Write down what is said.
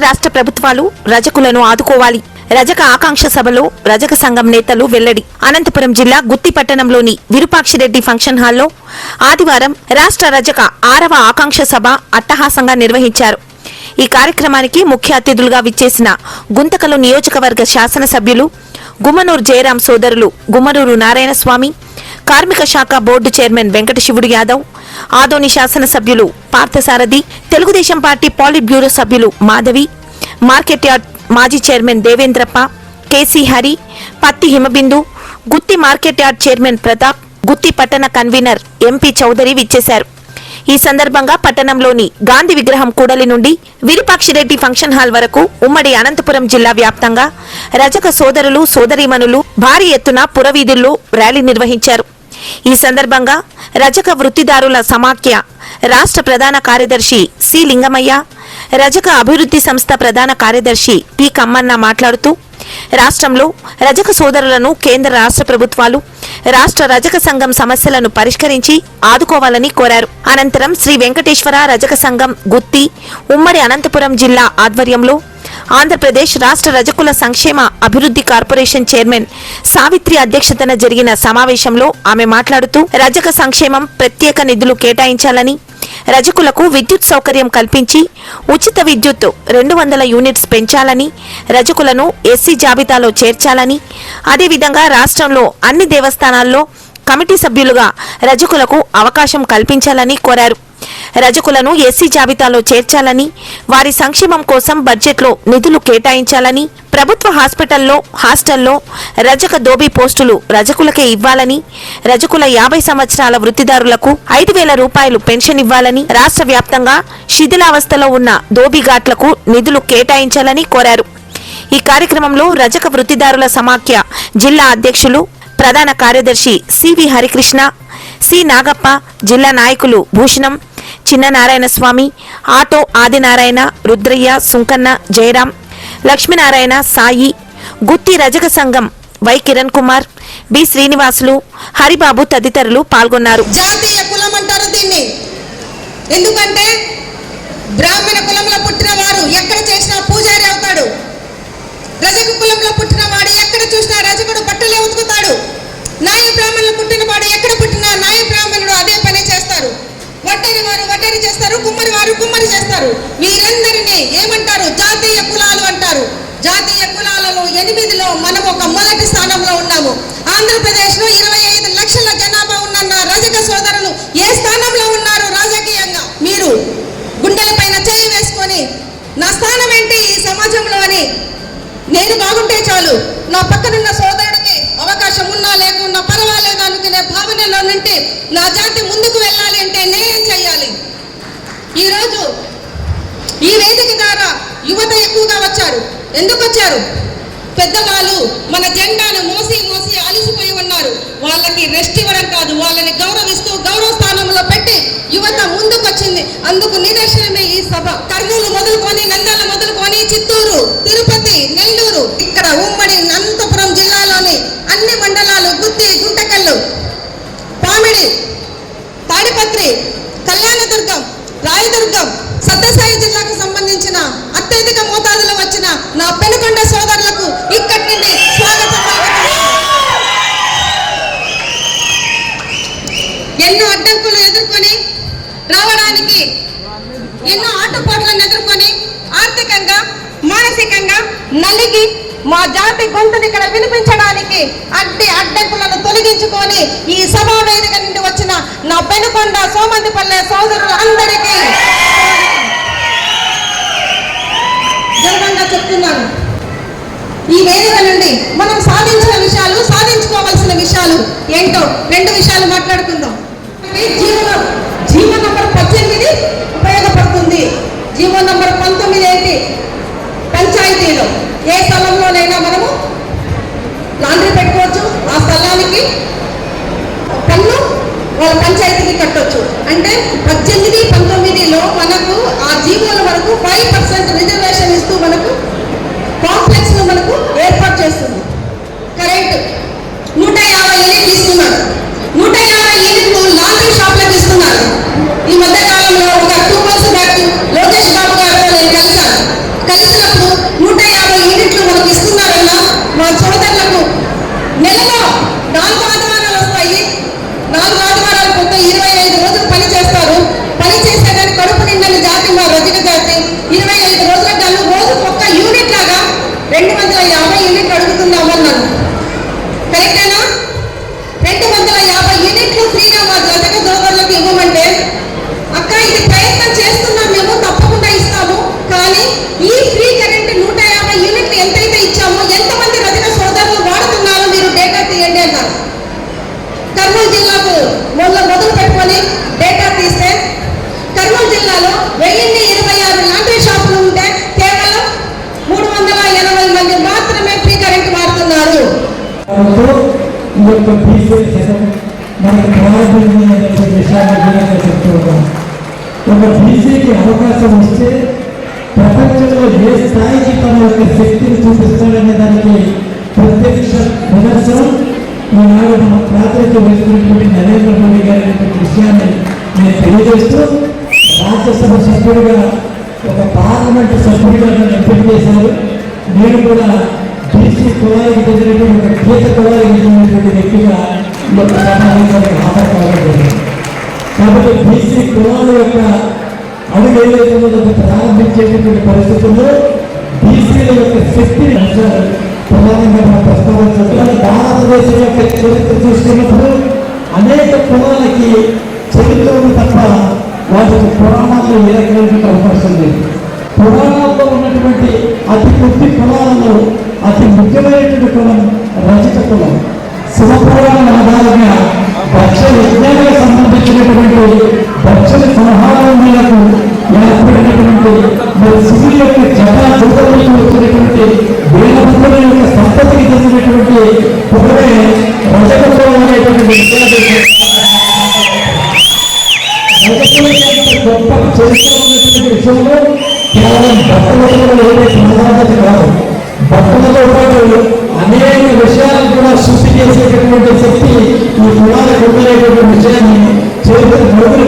రాష్ట్ర ప్రభుత్వాలు రజకులను ఆదుకోవాలి. రజక ఆకాంక్ష సభలో రజక సంఘం నేతలు వెల్లడి. అనంతపురం జిల్లా గుత్తి పట్టణంలోని విరూపాక్షిరెడ్డి ఫంక్షన్ హాల్లో ఆదివారం రాష్ట్ర రజక 6వ ఆకాంక్ష సభ అట్టహాసంగా నిర్వహించారు. ఈ కార్యక్రమానికి ముఖ్య అతిథులుగా విచ్చేసిన గుంతకల్ నియోజకవర్గ శాసనసభ్యులు గుమ్మనూరు జయరాం సోదరులు గుమ్మనూరు నారాయణస్వామి, కార్మిక శాఖ బోర్డు చైర్మన్ వెంకటశివుడు యాదవ్, ఆదోని శాసనసభ్యులు పార్థసారథి, తెలుగుదేశం పార్టీ పాలిట్ బ్యూరో సభ్యులు మాధవి, మార్కెట్ యార్డ్ మాజీ చైర్మన్ దేవేంద్రప్ప, కేసీ హరి, పత్తి హిమబిందు, గుత్తి మార్కెట్ యార్డ్ చైర్మన్ ప్రతాప్, గుత్తి పట్టణ కన్వీనర్ ఎంపీ చౌదరి విచ్చేశారు. ఈ సందర్భంగా పట్టణంలోని గాంధీ విగ్రహం కూడలి నుండి విరూపాక్షిరెడ్డి ఫంక్షన్ హాల్ వరకు ఉమ్మడి అనంతపురం జిల్లా వ్యాప్తంగా రజక సోదరులు సోదరీమణులు భారీ ఎత్తున పురవీధుల్లో ర్యాలీ నిర్వహించారు. ఈ సందర్భంగా రజక వృత్తిదారుల సమాఖ్య రాష్ట్ర ప్రధాన కార్యదర్శి సి లింగమయ్య, రజక అభివృద్ధి సంస్థ ప్రధాన కార్యదర్శి పి కమ్మన్న మాట్లాడుతూ రాష్ట్రంలో రజక సోదరులను కేంద్ర రాష్ట్ర ప్రభుత్వాలు రాష్ట్ర రజక సంఘం సమస్యలను పరిష్కరించి ఆదుకోవాలని కోరారు. అనంతరం శ్రీ వెంకటేశ్వర రజక సంఘం గుత్తి ఉమ్మడి అనంతపురం జిల్లా ఆధ్వర్యంలో ఆంధ్రప్రదేశ్ రాష్ట్ర రజకుల సంక్షేమ అభివృద్ధి కార్పొరేషన్ చైర్మన్ సావిత్రి అధ్యక్షతన జరిగిన సమావేశంలో ఆమె మాట్లాడుతూ రజక సంక్షేమం ప్రత్యేక నిధులు కేటాయించాలని, రజకులకు విద్యుత్ సౌకర్యం కల్పించి ఉచిత విద్యుత్ 200 యూనిట్స్ పెంచాలని, రజకులను ఎస్సీ జాబితాలో చేర్చాలని, అదేవిధంగా రాష్ట్రంలో అన్ని దేవస్థానాల్లో కమిటీ సభ్యులుగా రజకులకు అవకాశం కల్పించాలని కోరారు. రజకులను ఎస్సీ జాబితాలో చేర్చాలని, వారి సంక్షేమం కోసం బడ్జెట్లో నిధులు కేటాయించాలని, ప్రభుత్వ హాస్టల్లో రజక దోబీ పోస్టులు రజకులకే ఇవ్వాలని, రజకుల 50 సంవత్సరాల వృత్తిదారులకు 5,000 రూపాయలు పెన్షన్ ఇవ్వాలని, రాష్ట్ర వ్యాప్తంగా శిథిలావస్థలో ఉన్న దోబీఘాట్లకు నిధులు కేటాయించాలని కోరారు. ఈ కార్యక్రమంలో రజక వృత్తిదారుల సమాఖ్య జిల్లా అధ్యక్షులు ప్రధాన కార్యదర్శి సివి హరికృష్ణ, సి నాగప్ప, జిల్లా నాయకులు భూషణం, చిన్న నారాయణస్వామి, ఆటో ఆదినారాయణ, రుద్రయ్య, సుంకన్న, జయరాం, లక్ష్మీనారాయణ, సాయి, గుత్తి రజక సంఘం వై కిరణ్ కుమార్, బి శ్రీనివాసులు, హరిబాబు తదితరులు పాల్గొన్నారు. జాతీయ కులం అంటారు దీన్ని. ఎందుకంటే బ్రాహ్మణ కులంలో పుట్టిన వాడు ఎక్కడ చేసినా పూజారి అవుతాడు. రజక కులంలో పుట్టిన వాడు ఎక్కడ చూసినా రజకుడు బట్టలే ఉతుకుతాడు. నాయ బ్రాహ్మణులు పుట్టిన వాడు ఎక్కడ పుట్టినా నాయ బ్రాహ్మణుడు అదే పని చేస్తారు. వడ్డరి వారు వడ్డరి చేస్తారు, కుమ్మరి వారు కుమ్మరి చేస్తారు. వీరందరినీ ఏమంటారు? జాతీయ కులాలు అంటారు. జాతీయ కులాలలో 8లో మనం ఒక మొదటి స్థానంలో ఉన్నాము. ఆంధ్రప్రదేశ్లో 25 లక్షల జనాభా ఉన్న రజక సోదరులు ఏ స్థానంలో ఉన్నారు రాజకీయంగా? మీరు గుండెల పైన చేయి వేసుకొని నా స్థానం ఏంటి ఈ సమాజంలో అని, నేను బాగుంటే చాలు, నా పక్కనున్న సోదరుడికి అవకాశం ఉన్నా లేకున్నా పర్వాలేదు అనుకునే భావనలో నుండి నా జాతి ముందుకు వెళ్ళాలి అంటే నేనేం చేయాలి? ఈరోజు ఈ వేదిక ద్వారా యువత ఎక్కువగా వచ్చారు. ఎందుకు వచ్చారు? పెద్దవాళ్ళు మన జెండాను మోసి మోసి అలిసిపోయి ఉన్నారు. వాళ్ళకి రెస్ట్ ఇవ్వడం కాదు, వాళ్ళని గౌరవిస్తూ గౌరవ స్థానంలో పెట్టి యువత ముందుకు వచ్చింది. అందుకు నిదర్శనమే ఈ సభ. కర్నూలు మొదలుకొని, నంద్యాల మొదలుకొని, చిత్తూరు, తిరుపతి, నెల్లూరు, ఇక్కడ ఉమ్మడి అనంతపురం జిల్లాలోని అన్ని మండలాలు, గుత్తి, గుంటకల్లు, పామిడి, తాడిపత్రి, కళ్యాణదుర్గం, రాయదుర్గం, సత్యసాయి జిల్లాకు సంబంధించిన అత్యధిక మోతాదులో వచ్చిన నా పెనుకొండ సోదరులకు ఇక్కడి నుండి స్వాగతం. ఎన్నో అడ్డంకులు ఎదుర్కొని రావడానికి, ఎన్నో ఆటపోట్లను ఎదుర్కొని ఆర్థికంగా మానసికంగా నలిగి మా జాతి గొంతుని ఇక్కడ వినిపించడానికి అడ్డంకులను తొలగించుకొని ఈ సభా వేదిక నుండి వచ్చిన నా పెనుకొండ సోమందిపల్లె సోదరులు అందరికీ గర్వంగా చెప్తున్నాను. ఈ వేదిక నుండి మనం సాధించిన విషయాలు, సాధించుకోవాల్సిన విషయాలు ఏంటో 2 విషయాలు మాట్లాడుకుందాం. జీవో నంబర్ 18 ఉపయోగపడుతుంది. జీవో నంబర్ 19 ఏంటి? పంచాయతీలో ఏ స్థలంలోనైనా మనము లాండ్రీ పెట్టుకోవచ్చు. ఆ స్థలానికి పన్ను వాళ్ళ పంచాయతీకి కట్టొచ్చు. అంటే 18, 19లో మనకు ఆ జీవోల వరకు 5% రిజర్వేషన్ ఇస్తూ మనకు కాంప్లెక్స్ ను మనకు ఏర్పాటు చేస్తుంది. కరెంట్ 150 యూనిట్లు ఇస్తున్నారు. 150 యూనిట్లు లాండ్రీ షాప్లకు ఇస్తున్నారు. ఈ మధ్య కాలంలో ఒక 2 months బ్యాక్ లోకేష్ బాబు గారితో నేను కలిసిన నెలలో 4 ఆదివారాలు వస్తాయి. 4 ఆదివారాలు మొత్తం 25 రోజులు పని చేస్తారు. పని చేసేదాన్ని కడుపు నిండని జాతి మా రజక జాతి. 25 రోజుల గాను రోజు ఒక్క యూనిట్ లాగా 250 యూనిట్లు అడుగుతున్నామన్నాను. కరెక్టేనా? 250 యూనిట్లు ఫ్రీగా మా రజక సోదరులకు ఇవ్వమంటే, అక్క ఇది ప్రయత్నం చేస్తున్నాం మేము, తప్పకుండా ఇస్తాము. కానీ ఈ ఫ్రీ కరెంట్ 150 యూనిట్లు ఎంతైతే ఇచ్చామో ఎంతమంది రజక సోదరులు వాడుతున్నారో మీరు డేటా తీయండి అన్నారు. కర్నూలు జిల్లాకు మొదలు పెట్టుకొని డేటా తీస్తే కర్నూలు జిల్లాలో 1026 లాండ్రీ షాపులు ఉంటే కేవలం 380 మంది మాత్రమే ఫ్రీ కరెంట్ వాడుతున్నారు. ఈ యొక్క బీసీల చట్టం మనకు ప్రారంభించిన విషయాన్ని చెప్తూ ఉన్నాం. ఒక బీసీకి అవకాశం ఇస్తే ప్రపంచంలో ఏ స్థాయికి తన యొక్క శక్తిని చూపిస్తాడనే దానికి ప్రత్యక్ష నిదర్శనం ఈనాడు మన ప్రాతినిధ్యం వహిస్తున్నటువంటి నరేంద్ర మోడీ గారి విషయాన్ని నేను తెలియజేస్తూ, రాజ్యసభ సభ్యుడిగా ఒక పార్లమెంటు సభ్యుడిగా నన్ను ఎంపిక చేశారు. నేను కూడా బీసీ కులానికి చెందినటువంటి ఒక గీత కులానికి చెందినటువంటి వ్యక్తిగా ఈ యొక్క సమావేశానికి హాజరు కావడం జరిగింది. కాబట్టి బీసీ కులాల యొక్క అడుగు ఏదైతే ప్రారంభించేటటువంటి పరిస్థితుల్లో బీసీల యొక్క శక్తిని ప్రధానంగా మనం ప్రస్తావించాలి. భారతదేశం యొక్క చరిత్ర చూసుకున్నప్పుడు అనేక కులాలకి చరిత్ర ఉంది తప్ప వాటికి పురాణాల్లో ఏ రకమైనటువంటి అవకాశం లేదు. పురాణాల్లో ఉన్నటువంటి అతి కొద్ది కులాలలో అతి ముఖ్యమైనటువంటి కులం రజక కులం. శివపురాణం ఆధారంగా భక్ష యజ్ఞానికి సంబంధించినటువంటి భక్షల సంహారాలకు ఏర్పడినటువంటి మరి శివుడి యొక్క జటా జూతలకు వచ్చినటువంటి వీరభద్రుల యొక్క సంపత్తికి చెందినటువంటి కులమే రజక కులం అనేటువంటి గొప్ప చరిత్ర ఉన్నటువంటి విషయంలో కేవలం భక్తులలో ఏదైతే ప్రాధాన్యత కాదు, భక్తులతో పాటు అనేక విషయాలను కూడా సృష్టి చేసేటటువంటి శక్తి ఈ కులాలకు ఉండేటువంటి విషయాన్ని చరిత్ర మొదలు